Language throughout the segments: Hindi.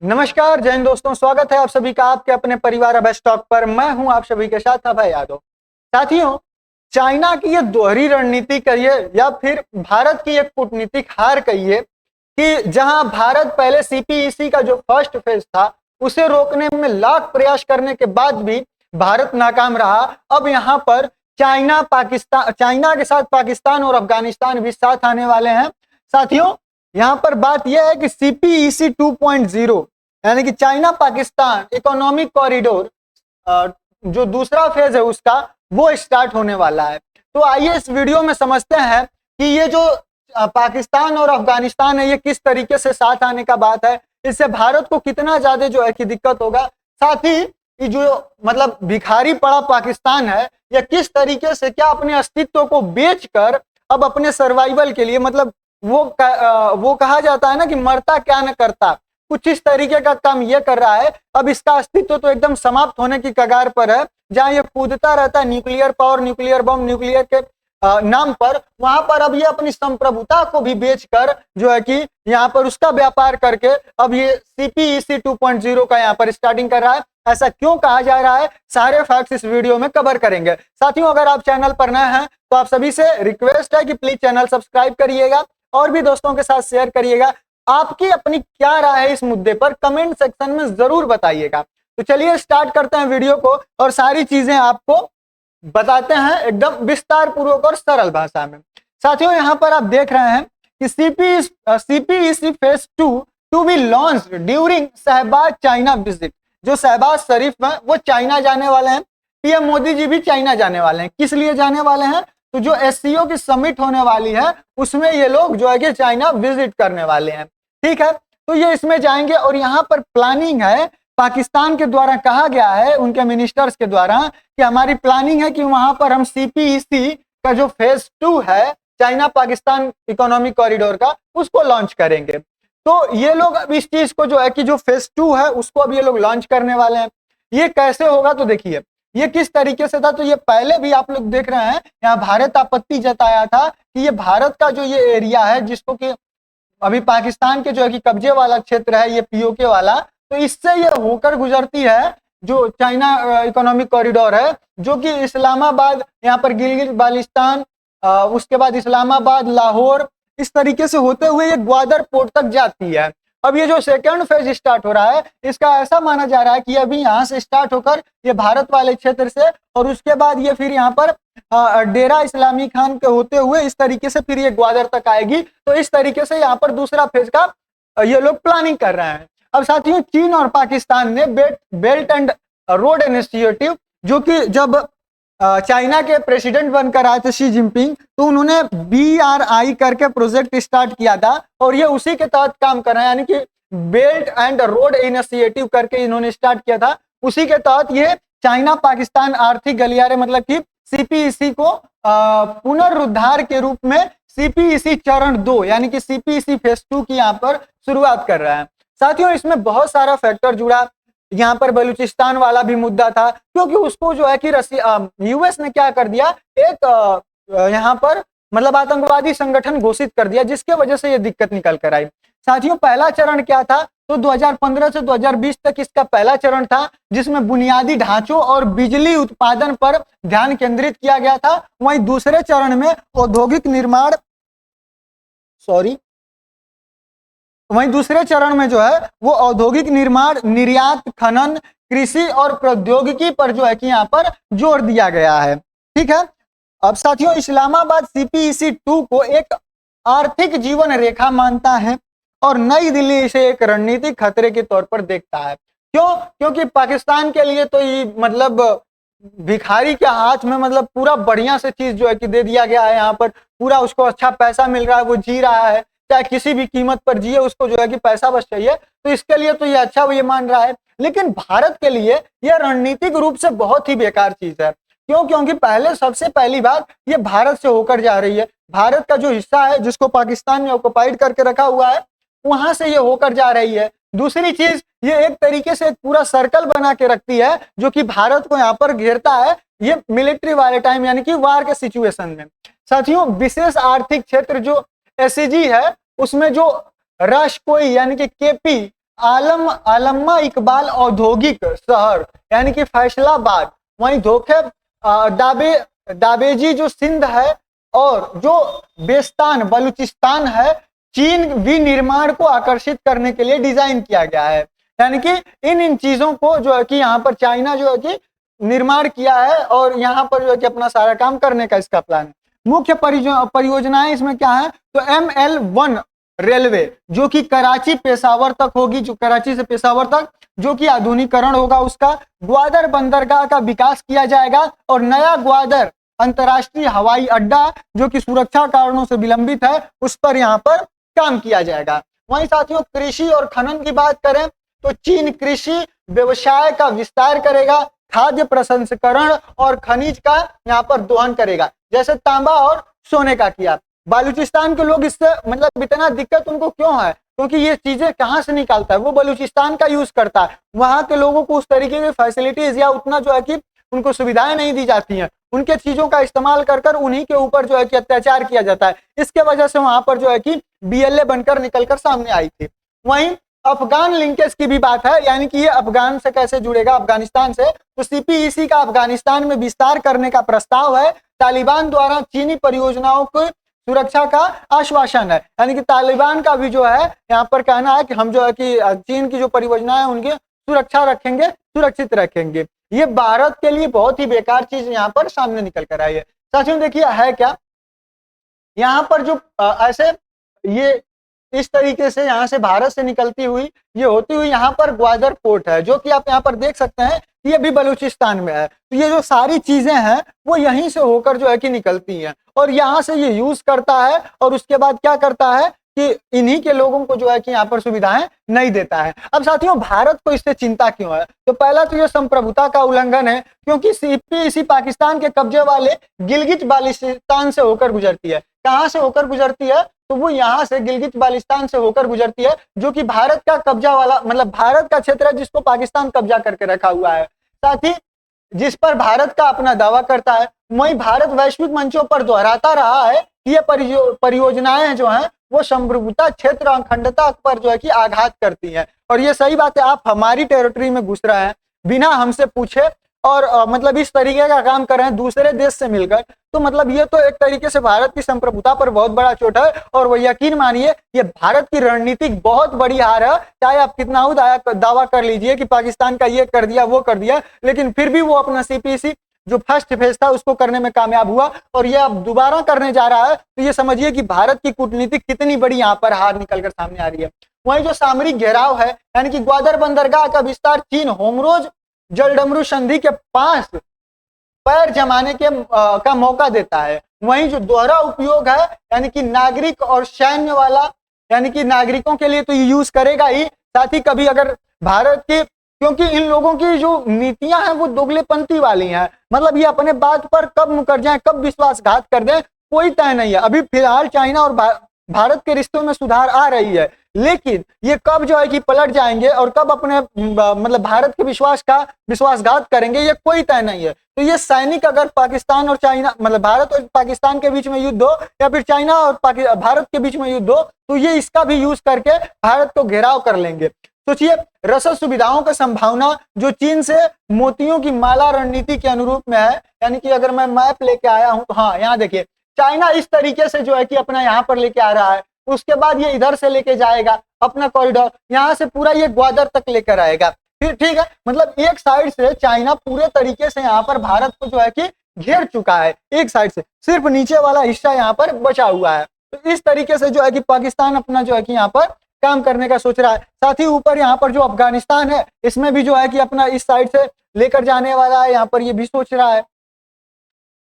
नमस्कार जैन दोस्तों, स्वागत है आप सभी का आपके अपने परिवार अब स्टॉक पर। मैं हूं आप सभी के साथ अभय यादव। साथियों, चाइना की ये दोहरी रणनीति कहिए या फिर भारत की एक कूटनीतिक हार कहिए कि जहां भारत पहले सीपीईसी का जो फर्स्ट फेज था उसे रोकने में लाख प्रयास करने के बाद भी भारत नाकाम रहा। अब यहाँ पर चाइना के साथ पाकिस्तान और अफगानिस्तान भी साथ आने वाले हैं। साथियों, यहाँ पर बात यह है कि सीपीईसी 2.0 यानी कि चाइना पाकिस्तान इकोनॉमिक कॉरिडोर जो दूसरा फेज है उसका वो स्टार्ट होने वाला है। तो आइए इस वीडियो में समझते हैं कि ये जो पाकिस्तान और अफगानिस्तान है ये किस तरीके से साथ आने का बात है, इससे भारत को कितना ज्यादा जो है कि दिक्कत होगा। साथ ही ये जो मतलब भिखारी पड़ा पाकिस्तान है यह किस तरीके से क्या अपने अस्तित्व को बेचकर अब अपने सर्वाइवल के लिए मतलब वो कहा जाता है ना कि मरता क्या न करता, कुछ इस तरीके का काम ये कर रहा है। अब इसका अस्तित्व तो एकदम समाप्त होने की कगार पर है। जहां ये कूदता रहता है nuclear power, nuclear bomb, nuclear के नाम पर, वहां पर अब ये अपनी संप्रभुता को भी बेचकर जो है कि यहाँ पर उसका व्यापार करके अब ये सीपीईसी 2.0 का यहाँ पर स्टार्टिंग कर रहा है। ऐसा क्यों कहा जा रहा है, सारे फैक्ट्स इस वीडियो में कवर करेंगे। साथियों, अगर आप चैनल पर नए हैं तो आप सभी से रिक्वेस्ट है कि प्लीज चैनल सब्सक्राइब करिएगा और भी दोस्तों के साथ शेयर करिएगा। आपकी अपनी क्या राय है इस मुद्दे पर कमेंट सेक्शन में जरूर बताइएगा। तो चलिए स्टार्ट करते हैं वीडियो को और सारी चीजें आपको बताते हैं एकदम विस्तार पूर्वक और सरल भाषा में। साथियों, यहाँ पर आप देख रहे हैं कि CPEC phase 2 to be launched during Shahbaz China visit. जो शहबाज शरीफ है वो चाइना जाने वाले हैं, पीएम मोदी जी भी चाइना जाने वाले हैं। किस लिए जाने वाले हैं? तो जो एससीओ की समिट होने वाली है उसमें ये लोग जो है कि चाइना विजिट करने वाले हैं। ठीक है, तो ये इसमें जाएंगे और यहाँ पर प्लानिंग है, पाकिस्तान के द्वारा कहा गया है उनके मिनिस्टर्स के द्वारा कि हमारी प्लानिंग है कि वहां पर हम सीपीईसी का जो फेज 2 है चाइना पाकिस्तान इकोनॉमिक कॉरिडोर का उसको लॉन्च करेंगे। तो ये लोग अब इस चीज को जो है कि जो फेज 2 है उसको अब ये लोग लॉन्च करने वाले हैं। ये कैसे होगा तो देखिए ये किस तरीके से था। तो ये पहले भी आप लोग देख रहे हैं, यहाँ भारत आपत्ति जताया था कि ये भारत का जो ये एरिया है जिसको कि अभी पाकिस्तान के जो है कि कब्जे वाला क्षेत्र है ये पीओके वाला, तो इससे ये होकर गुजरती है जो चाइना इकोनॉमिक कॉरिडोर है, जो कि इस्लामाबाद, यहाँ पर गिलगित बाल्टिस्तान, उसके बाद इस्लामाबाद, लाहौर, इस तरीके से होते हुए ये ग्वादर पोर्ट तक जाती है। अब ये जो सेकंड फेज स्टार्ट हो रहा है इसका ऐसा माना जा रहा है कि अभी यहाँ से स्टार्ट होकर ये भारत वाले क्षेत्र से और उसके बाद ये फिर यहाँ पर डेरा इस्लामी खान के होते हुए इस तरीके से फिर ये ग्वादर तक आएगी। तो इस तरीके से यहाँ पर दूसरा फेज का ये लोग प्लानिंग कर रहे हैं। अब साथियों, चीन और पाकिस्तान ने बेल्ट एंड रोड इनिशिएटिव, जो कि जब चाइना के प्रेसिडेंट बनकर आए थे शी जिनपिंग, तो उन्होंने BRI करके प्रोजेक्ट स्टार्ट किया था और ये उसी के तहत काम कर रहे हैं, यानी कि बेल्ट एंड रोड इनिशिएटिव करके इन्होंने स्टार्ट किया था। उसी के तहत ये चाइना पाकिस्तान आर्थिक गलियारे मतलब कि सीपीईसी को पुनरुद्धार के रूप में सीपीईसी चरण 2 यानी कि सीपीईसी फेज 2 की यहाँ पर शुरुआत कर रहा है। साथियों, इसमें बहुत सारा फैक्टर जुड़ा। यहाँ पर बलूचिस्तान वाला भी मुद्दा था क्योंकि उसको जो है कि यूएस ने क्या कर दिया, एक यहाँ पर मतलब आतंकवादी संगठन घोषित कर दिया, जिसके वजह से ये दिक्कत निकल कर आई। साथियों, पहला चरण क्या था? तो 2015 से 2020 तक इसका पहला चरण था जिसमें बुनियादी ढांचों और बिजली उत्पादन पर ध्यान केंद्रित किया गया था। वहीं दूसरे चरण में औद्योगिक निर्माण वहीं दूसरे चरण में जो है वो औद्योगिक निर्माण, निर्यात, खनन, कृषि और प्रौद्योगिकी पर जो है कि यहाँ पर जोर दिया गया है। ठीक है। अब साथियों, इस्लामाबाद सीपीईसी 2 को एक आर्थिक जीवन रेखा मानता है और नई दिल्ली इसे एक रणनीतिक खतरे के तौर पर देखता है। क्यों? क्योंकि पाकिस्तान के लिए तो ये मतलब भिखारी के हाथ में मतलब पूरा बढ़िया से चीज जो है कि दे दिया गया है। यहाँ पर पूरा उसको अच्छा पैसा मिल रहा है, वो जी रहा है, चाहे किसी भी कीमत पर जिए, उसको जो है कि पैसा बस चाहिए। तो इसके लिए तो ये अच्छा वो ये मान रहा है। लेकिन भारत के लिए यह रणनीतिक रूप से बहुत ही बेकार चीज है। क्यों? क्योंकि सबसे पहली बात ये भारत से होकर जा रही है। भारत का जो हिस्सा है जिसको पाकिस्तान ने ऑक्युपाइड करके रखा हुआ है वहां से ये होकर जा रही है। दूसरी चीज, ये एक तरीके से एक पूरा सर्कल बना के रखती है जो कि भारत को यहाँ पर घेरता है, ये मिलिट्री वाले टाइम यानी कि वार के सिचुएशन में। साथियों, विशेष आर्थिक क्षेत्र जो SEZ है उसमें जो रश कोई यानी कि केपी आलम्मा इकबाल औद्योगिक शहर यानी कि फैसलाबाद, वहीं धोखे दाबेजी जो सिंध है और जो बेस्तान बलूचिस्तान है, चीन विनिर्माण को आकर्षित करने के लिए डिजाइन किया गया है। यानी कि इन चीजों को जो है कि यहाँ पर चाइना जो है कि निर्माण किया है और यहाँ पर जो है कि अपना सारा काम करने का इसका प्लान है। मुख्य परियोजनाएं इसमें क्या है, तो ML1 रेलवे जो कि कराची पेशावर तक होगी, जो कराची से पेशावर तक जो कि आधुनिकीकरण होगा उसका। ग्वादर बंदरगाह का विकास किया जाएगा और नया ग्वादर अंतर्राष्ट्रीय हवाई अड्डा जो कि सुरक्षा कारणों से विलंबित है उस पर यहाँ पर काम किया जाएगा। वहीं साथियों कृषि और खनन की बात करें तो चीन कृषि व्यवसाय का विस्तार करेगा, खाद्य प्रसंस्करण और खनिज का यहाँ पर दोहन करेगा, जैसे तांबा और सोने का किया। बलूचिस्तान के लोग इससे मतलब इतना दिक्कत उनको क्यों है, क्योंकि ये चीजें कहाँ से निकालता है, वो बलूचिस्तान का यूज करता है। वहां के लोगों को उस तरीके की फैसिलिटीज या उतना जो है कि उनको सुविधाएं नहीं दी जाती हैं, उनके चीजों का इस्तेमाल कर उन्हीं के ऊपर जो है कि अत्याचार किया जाता है। इसके वजह से वहां पर जो है कि BLA बनकर निकलकर सामने आई थी। वहीं अफगान लिंकेज की भी बात है, यानी कि ये अफगान से कैसे जुड़ेगा, अफगानिस्तान से, तो CPEC का अफगानिस्तान में विस्तार करने का प्रस्ताव है। तालिबान द्वारा चीनी परियोजनाओं को सुरक्षा का आश्वासन है, यानी कि तालिबान का भी जो है यहाँ पर कहना है कि हम जो है कि चीन की जो परियोजना है उनकी सुरक्षा रखेंगे, सुरक्षित रखेंगे। ये भारत के लिए बहुत ही बेकार चीज यहाँ पर सामने निकल कर आई है। साथियों देखिए है क्या, यहाँ पर जो ऐसे ये इस तरीके से यहाँ से भारत से निकलती हुई ये होती हुई यहाँ पर ग्वादर पोर्ट है, जो कि आप यहाँ पर देख सकते हैं ये भी बलूचिस्तान में है। तो ये जो सारी चीजें हैं वो यहीं से होकर जो है कि निकलती हैं और यहाँ से ये यूज करता है और उसके बाद क्या करता है कि इन्हीं के लोगों को जो है कि यहाँ पर सुविधाएं नहीं देता है। अब साथियों भारत को इससे चिंता क्यों है, तो पहला तो ये संप्रभुता का उल्लंघन है, क्योंकि CPEC पाकिस्तान के कब्जे वाले गिलगित बाल्टिस्तान से होकर गुजरती है। कहाँ से होकर गुजरती है, तो वो यहाँ से गिलगित बाल्टिस्तान से होकर गुजरती है, जो कि भारत का कब्जा वाला मतलब भारत का क्षेत्र है जिसको पाकिस्तान कब्जा करके रखा हुआ है, साथ ही जिस पर भारत का अपना दावा करता है। वहीं भारत वैश्विक मंचों पर दोहराता रहा है कि ये परियोजनाएं जो हैं वो संप्रभुता क्षेत्र अखंडता पर जो है कि आघात करती हैं। और ये सही बात है, आप हमारी टेरिटरी में घुस रहे हैं बिना हमसे पूछे और मतलब इस तरीके का काम कर रहे हैं दूसरे देश से मिलकर, तो मतलब ये तो एक तरीके से भारत की संप्रभुता पर बहुत बड़ा चोट है। और वो यकीन मानिए ये भारत की रणनीतिक बहुत बड़ी हार है। चाहे आप कितना दावा कर लीजिए कि पाकिस्तान का ये कर दिया वो कर दिया, लेकिन फिर भी वो अपना CPEC जो फर्स्ट फेज था उसको करने में कामयाब हुआ और ये अब दोबारा करने जा रहा है। तो ये समझिए कि भारत की कूटनीति कितनी बड़ी यहाँ पर हार निकलकर सामने आ रही है। वहीं जो सामरिक घेराव है यानी कि ग्वादर बंदरगाह का विस्तार चीन होमरोज जलडमरू संधि के पास पैर जमाने के का मौका देता है। वहीं जो दोहरा उपयोग है यानी कि नागरिक और सैन्य वाला, यानी कि नागरिकों के लिए तो ये यूज करेगा ही, साथ ही कभी अगर भारत के, क्योंकि इन लोगों की जो नीतियां हैं वो दोगलेपंथी वाली हैं, मतलब ये अपने बात पर कब मुकर जाए कब विश्वासघात कर दें कोई तय नहीं है। अभी फिलहाल चाइना और भारत के रिश्तों में सुधार आ रही है, लेकिन ये कब जो है कि पलट जाएंगे और कब अपने मतलब भारत के विश्वासघात करेंगे ये कोई तय नहीं है। तो ये सैनिक अगर पाकिस्तान और चाइना मतलब भारत और पाकिस्तान के बीच में युद्ध हो या फिर चाइना और भारत के बीच में युद्ध हो, तो ये इसका भी यूज करके भारत को घेराव कर लेंगे। सोचिए रसद सुविधाओं का संभावना जो चीन से मोतियों की माला रणनीति के अनुरूप में है, यानी कि अगर मैं मैप लेके आया हूं तो हाँ यहाँ देखिए चाइना इस तरीके से जो है कि अपना यहाँ पर लेके आ रहा है, उसके बाद ये इधर से लेके जाएगा अपना कॉरिडोर, यहाँ से पूरा ये ग्वादर तक लेकर आएगा। फिर ठीक है, मतलब एक साइड से चाइना पूरे तरीके से यहाँ पर भारत को जो है कि घेर चुका है, एक साइड से सिर्फ नीचे वाला हिस्सा यहाँ पर बचा हुआ है। तो इस तरीके से जो है कि पाकिस्तान अपना जो है कि यहाँ पर काम करने का सोच रहा है। साथ ही ऊपर यहाँ पर जो अफगानिस्तान है इसमें भी जो है कि अपना इस साइड से लेकर जाने वाला है, यहाँ पर ये भी सोच रहा है।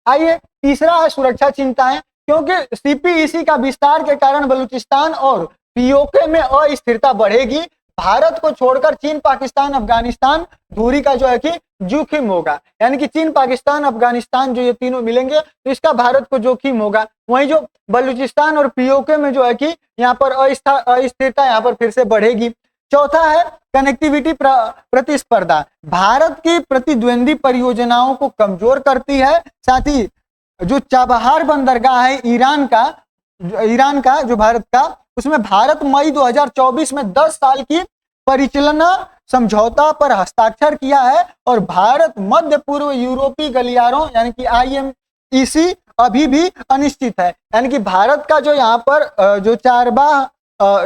आइए तीसरा है सुरक्षा चिंताएं, क्योंकि CPEC का विस्तार के कारण बलूचिस्तान और POK में अस्थिरता बढ़ेगी। भारत को छोड़कर चीन पाकिस्तान अफगानिस्तान दूरी का जो है कि जोखिम होगा, यानी कि चीन पाकिस्तान अफगानिस्तान जो ये तीनों मिलेंगे तो इसका भारत को जोखिम होगा। वहीं जो बलूचिस्तान और POK में जो है कि यहाँ पर अस्थिरता यहाँ पर फिर से बढ़ेगी। चौथा है कनेक्टिविटी प्रतिस्पर्धा, भारत की प्रतिद्वंदी परियोजनाओं को कमजोर करती है। साथ ही जो चाबहार बंदरगाह है ईरान का जो भारत का, उसमें भारत मई 2024 में 10 साल की परिचालना समझौता पर हस्ताक्षर किया है और भारत मध्य पूर्व यूरोपीय गलियारों यानी कि IMEC अभी भी अनिश्चित है। यानी कि भारत का जो यहाँ पर जो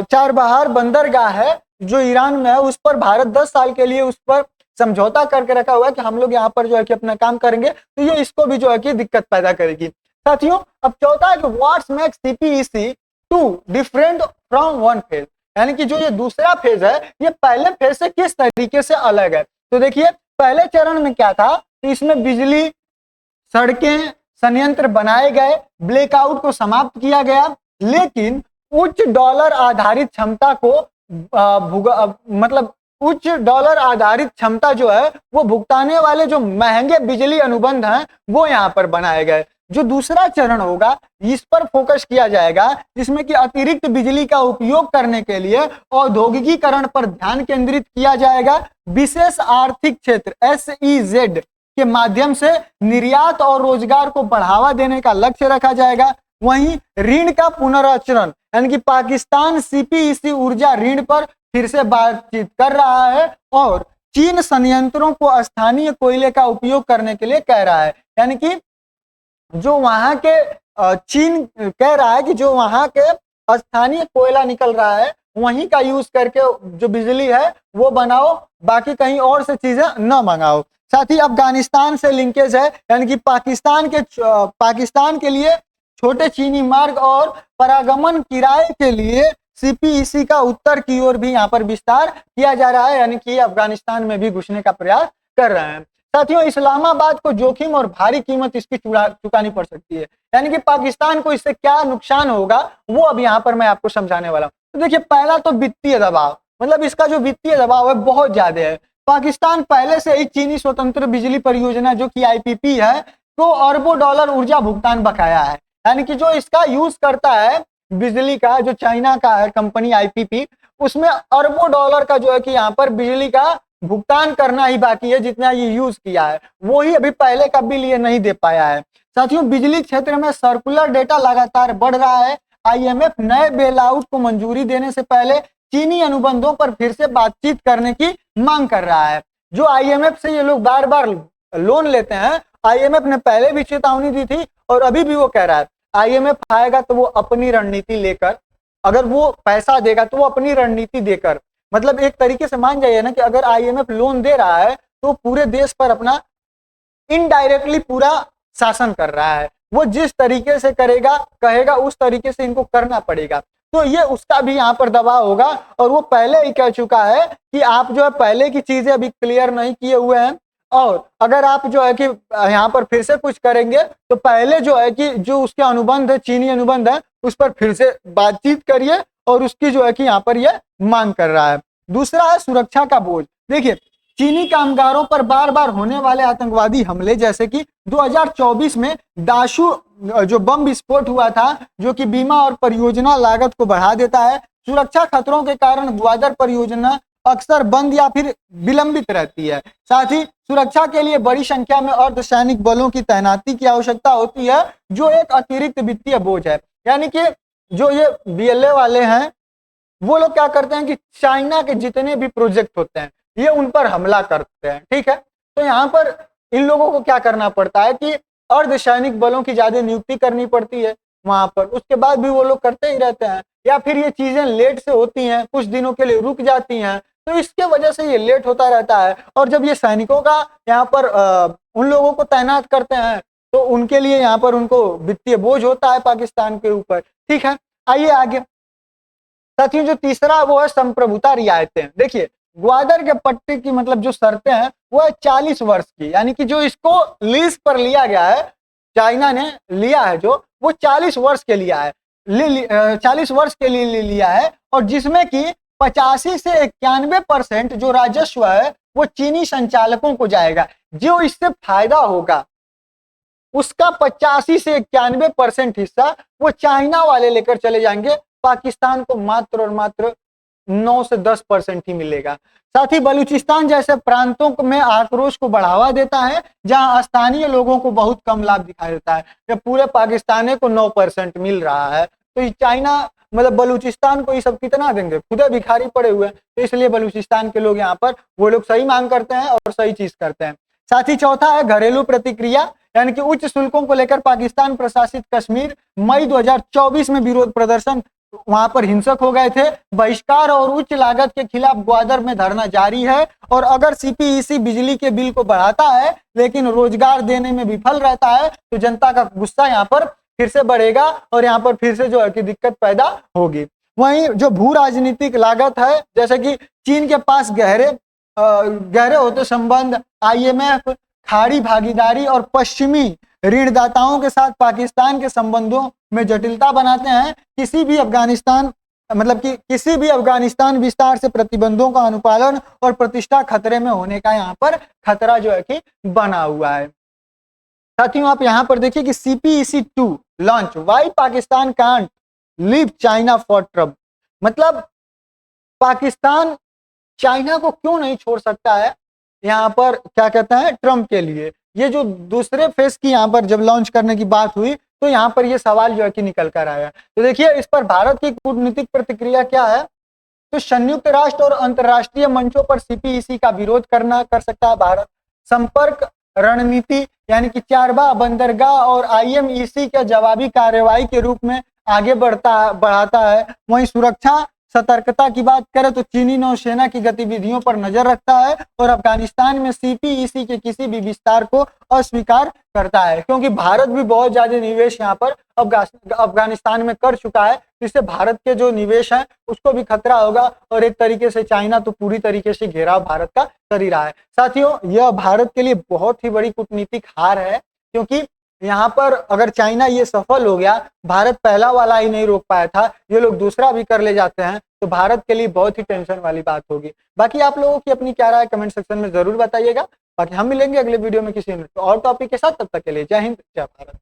चारबाहार बंदरगाह है जो ईरान में है, उस पर भारत 10 साल के लिए उस पर समझौता करके रखा हुआ है कि हम लोग यहाँ पर जो है कि अपना काम करेंगे, तो ये इसको भी जो है कि दिक्कत पैदा करेगी। साथियों, अब चौथा है कि what's makes CPEC two different from one phase, यानी कि जो ये दूसरा फेज है ये पहले फेज से किस तरीके से अलग है। तो देखिए, पहले चरण में क्या था, इसमें बिजली, सड़कें, संयंत्र बनाए गए, ब्लैकआउट को समाप्त किया गया, लेकिन उच्च डॉलर आधारित क्षमता को मतलब उच्च डॉलर आधारित क्षमता जो है वो भुगताने वाले जो महंगे बिजली अनुबंध हैं वो यहाँ पर बनाए गए। जो दूसरा चरण होगा इस पर फोकस किया जाएगा, जिसमें कि अतिरिक्त बिजली का उपयोग करने के लिए औद्योगिकीकरण पर ध्यान केंद्रित किया जाएगा। विशेष आर्थिक क्षेत्र SEZ के माध्यम से निर्यात और रोजगार को बढ़ावा देने का लक्ष्य रखा जाएगा। वहीं ऋण का पुनर्रचना, यानी कि पाकिस्तान CPEC ऊर्जा ऋण पर फिर से बातचीत कर रहा है और चीन संयंत्रों को स्थानीय कोयले का उपयोग करने के लिए कह रहा है। यानी कि जो वहां के चीन कह रहा है कि जो वहां के स्थानीय कोयला निकल रहा है वहीं का यूज करके जो बिजली है वो बनाओ, बाकी कहीं और से चीजें न मंगाओ। साथ ही अफगानिस्तान से लिंकेज है, यानी कि पाकिस्तान के लिए छोटे चीनी मार्ग और परागमन किराए के लिए CPEC का उत्तर की ओर भी यहाँ पर विस्तार किया जा रहा है, यानी कि अफगानिस्तान में भी घुसने का प्रयास कर रहे हैं। साथियों, इस्लामाबाद को जोखिम और भारी कीमत इसकी चुकानी पड़ सकती है, यानी कि पाकिस्तान को इससे क्या नुकसान होगा वो अब यहाँ पर मैं आपको समझाने वाला हूँ। तो देखिए, पहला तो वित्तीय दबाव, मतलब इसका जो वित्तीय दबाव है बहुत ज्यादा है। पाकिस्तान पहले से ही चीनी स्वतंत्र बिजली परियोजना जो कि IPP है तो अरबों डॉलर ऊर्जा भुगतान बकाया है, यानी कि जो इसका यूज करता है बिजली का, जो चाइना का है कंपनी IPP, उसमें अरबों डॉलर का जो है कि यहाँ पर बिजली का भुगतान करना ही बाकी है, जितना ये यूज किया है वो ही अभी पहले का बिल ये नहीं दे पाया है। साथियों, बिजली क्षेत्र में सर्कुलर डेटा लगातार बढ़ रहा है। IMF नए बेलआउट को मंजूरी देने से पहले चीनी अनुबंधों पर फिर से बातचीत करने की मांग कर रहा है। जो IMF से ये लोग बार बार लोन लेते हैं, IMF ने पहले भी चेतावनी दी थी और अभी भी वो कह रहा है IMF आएगा तो वो अपनी रणनीति लेकर, अगर वो पैसा देगा तो वो अपनी रणनीति देकर, मतलब एक तरीके से मान जाइए ना कि अगर IMF लोन दे रहा है तो पूरे देश पर अपना इनडायरेक्टली पूरा शासन कर रहा है। वो जिस तरीके से करेगा कहेगा उस तरीके से इनको करना पड़ेगा, तो ये उसका भी यहाँ पर दबाव होगा। और वो पहले ही कह चुका है कि आप जो है पहले की चीजें अभी क्लियर नहीं किए हुए हैं, और अगर आप जो है कि यहाँ पर फिर से कुछ करेंगे तो पहले जो है कि जो उसके अनुबंध है, चीनी अनुबंध है, उस पर फिर से बातचीत करिए, और उसकी जो है कि यहाँ पर ये मांग कर रहा है। दूसरा है सुरक्षा का बोझ। देखिए, चीनी कामगारों पर बार बार होने वाले आतंकवादी हमले, जैसे कि 2024 में दाशु जो बम विस्फोट हुआ था, जो कि बीमा और परियोजना लागत को बढ़ा देता है। सुरक्षा खतरों के कारण ग्वादर परियोजना अक्सर बंद या फिर विलंबित रहती है। साथ ही सुरक्षा के लिए बड़ी संख्या में अर्धसैनिक बलों की तैनाती की आवश्यकता होती है, जो एक अतिरिक्त वित्तीय बोझ है। यानी कि जो ये BLA वाले हैं वो लोग क्या करते हैं कि चाइना के जितने भी प्रोजेक्ट होते हैं ये उन पर हमला करते हैं, ठीक है। तो यहाँ पर इन लोगों को क्या करना पड़ता है कि अर्धसैनिक बलों की ज्यादा नियुक्ति करनी पड़ती है वहां पर, उसके बाद भी वो लोग करते ही रहते हैं, या फिर ये चीजें लेट से होती हैं, कुछ दिनों के लिए रुक जाती हैं, तो इसके वजह से ये लेट होता रहता है। और जब ये सैनिकों का यहाँ पर उन लोगों को तैनात करते हैं तो उनके लिए यहाँ पर उनको वित्तीय बोझ होता है पाकिस्तान के ऊपर, ठीक है। आइए आगे। साथियों, जो तीसरा वो है संप्रभुता रियायतें। देखिए, ग्वादर के पट्टे की मतलब जो शर्तें हैं वो है 40 वर्ष की, यानी कि जो इसको लीज पर लिया गया है, चाइना ने लिया है जो, वो 40 वर्ष के लिया है, 40 वर्ष के लिए लिया है, और जिसमें कि 85 से 91% जो राजस्व है वो चीनी संचालकों को जाएगा। जो इससे फायदा होगा उसका 85 से 91% हिस्सा वो चाइना वाले लेकर चले जाएंगे, पाकिस्तान को मात्र और मात्र 9 से 10% ही मिलेगा। साथ ही बलूचिस्तान जैसे प्रांतों में आक्रोश को बढ़ावा देता है, जहां स्थानीय लोगों को बहुत कम लाभ दिखाई देता है। जब पूरे पाकिस्तानी को 9% मिल रहा है तो चाइना मतलब बलूचिस्तान को ये सब कितना देंगे, खुद भिखारी पड़े हुए हैं। तो इसलिए बलूचिस्तान के लोग यहाँ पर वो लोग सही मांग करते हैं और सही चीज करते हैं। साथ ही चौथा है घरेलू प्रतिक्रिया, यानी कि उच्च शुल्कों को लेकर पाकिस्तान प्रशासित कश्मीर मई 2024 में विरोध प्रदर्शन वहां पर हिंसक हो गए थे। बहिष्कार और उच्च लागत के खिलाफ ग्वादर में धरना जारी है। और अगर सीपीईसी बिजली के बिल को बढ़ाता है लेकिन रोजगार देने में विफल रहता है तो जनता का गुस्सा यहाँ पर फिर से बढ़ेगा और यहाँ पर फिर से जो है कि दिक्कत पैदा होगी। वहीं जो भू राजनीतिक लागत है, जैसे कि चीन के पास गहरे होते संबंध, IMF, खाड़ी भागीदारी और पश्चिमी ऋणदाताओं के साथ पाकिस्तान के संबंधों में जटिलता बनाते हैं। किसी भी अफगानिस्तान विस्तार से प्रतिबंधों का अनुपालन और प्रतिष्ठा खतरे में होने का यहाँ पर खतरा जो है कि बना हुआ है। साथियों आप यहाँ पर देखिए कि CPEC 2 launch, why Pakistan can't leave China for Trump, मतलब पाकिस्तान चाइना को क्यों नहीं छोड़ सकता है यहाँ पर, क्या कहते हैं, ट्रम्प के लिए। ये जो दूसरे फेज की यहाँ पर जब लॉन्च करने की बात हुई तो यहाँ पर ये सवाल जो है कि निकल कर आया। तो देखिए इस पर भारत की कूटनीतिक प्रतिक्रिया क्या है। तो संयुक्त राष्ट्र और अंतर्राष्ट्रीय मंचों पर CPEC का विरोध कर सकता है भारत। संपर्क रणनीति यानी कि चारबाग बंदरगाह और IMEC के जवाबी कार्रवाई के रूप में आगे बढ़ाता है। वहीं सुरक्षा सतर्कता की बात करें तो चीनी नौसेना की गतिविधियों पर नजर रखता है और अफगानिस्तान में CPEC के किसी भी विस्तार को अस्वीकार करता है, क्योंकि भारत भी बहुत ज्यादा निवेश यहाँ पर अफगानिस्तान में कर चुका है। इससे भारत के जो निवेश है उसको भी खतरा होगा और एक तरीके से चाइना तो पूरी तरीके से घेराव भारत का कर ही रहा है। साथियों यह भारत के लिए बहुत ही बड़ी कूटनीतिक हार है, क्योंकि यहाँ पर अगर चाइना ये सफल हो गया, भारत पहला वाला ही नहीं रोक पाया था, ये लोग दूसरा भी कर ले जाते हैं तो भारत के लिए बहुत ही टेंशन वाली बात होगी। बाकी आप लोगों की अपनी क्या राय कमेंट सेक्शन में जरूर बताइएगा। बाकी हम मिलेंगे अगले वीडियो में किसी और टॉपिक के साथ, तब तक के लिए जय हिंद जय भारत।